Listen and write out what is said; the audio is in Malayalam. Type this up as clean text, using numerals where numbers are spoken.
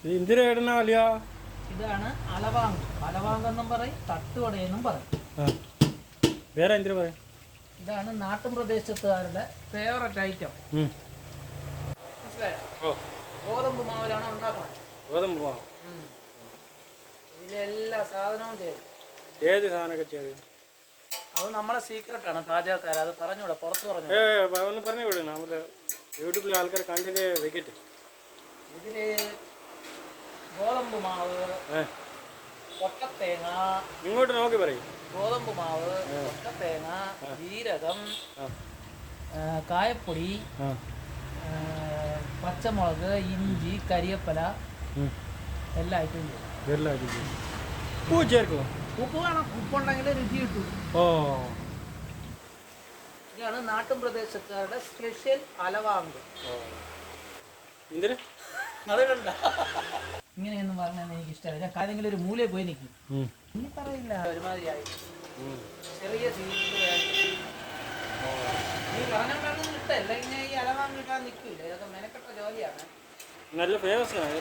ഇത് എന്തിനാ ഇടണ അല്ലയാ? ഇതാണ് അലവാങ്ക്. അലവാങ്കെന്നും പറയും, തട്ടുവടയെന്നും പറയും. വേറെ എന്തിനു പറയും? ഇതാണ് നാട്ടിൻ പ്രദേശത്തുകാരുടെ ഫേവററ്റ് ഐറ്റം. മനസ്സിലായോ? ഗോതമ്പ് മാവിലാണ് ഉണ്ടാക്കുന്നത്. ഗോതമ്പ് മാവ്. ഇതിലെല്ലാ സാധനവും ചെയ്യും. ഏത് സാധനമൊക്കെ ചെയ്ത്? അത് നമ്മളെ സീക്രട്ടാണ്, പാചകക്കാർ. അത് പറഞ്ഞൂടെ, പുറത്ത് പറഞ്ഞു. ഒന്ന് പറഞ്ഞു വിടും, നമ്മുടെ യൂട്യൂബിൽ ആൾക്കാർ കണ്ടിട്ട് വെക്കട്ടെ. ഇതില് ഗോതമ്പ് മാവ്, കൊട്ടത്തേങ്ങ. ഇങ്ങോട്ട് നോക്കി പറയും. ഗോതമ്പ് മാവ്, കൊട്ടത്തേങ്ങ, ജീരകം, കായപ്പൊടി, പച്ചമുളക്, ഇഞ്ചി, കരിയപ്പല, എല്ലാ ഐറ്റവും ചെയ്യും. ഉപ്പ് ചേർക്കുമോ? ഉപ്പ് വേണം. ഉപ്പുണ്ടെങ്കിൽ രുചി കിട്ടും. ഇതാണ് നാട്ടിൻ പ്രദേശക്കാരുടെ സ്പെഷ്യൽ അലവാങ്ക്. അത് കണ്ട ഇങ്ങനെയൊന്നും പറഞ്ഞാൽ എനിക്ക് ഇഷ്ടമല്ല. ഞാൻ ഏതെങ്കിലും ഒരു മൂലയിൽ പോയി നിൽക്കും. ഇനി പറയില്ല, ഒരുമാതിരിയായി ചെറിയ നീ പറഞ്ഞോണ്ടൊന്നും ഇഷ്ടല്ല. ഇങ്ങനെ ഈ അലവാങ്ക് കിട്ടാൻ നിൽക്കില്ല. ഇതൊക്കെ മെനക്കെട്ട ജോലിയാണ്. നല്ല ഫേമസ് ആണ്.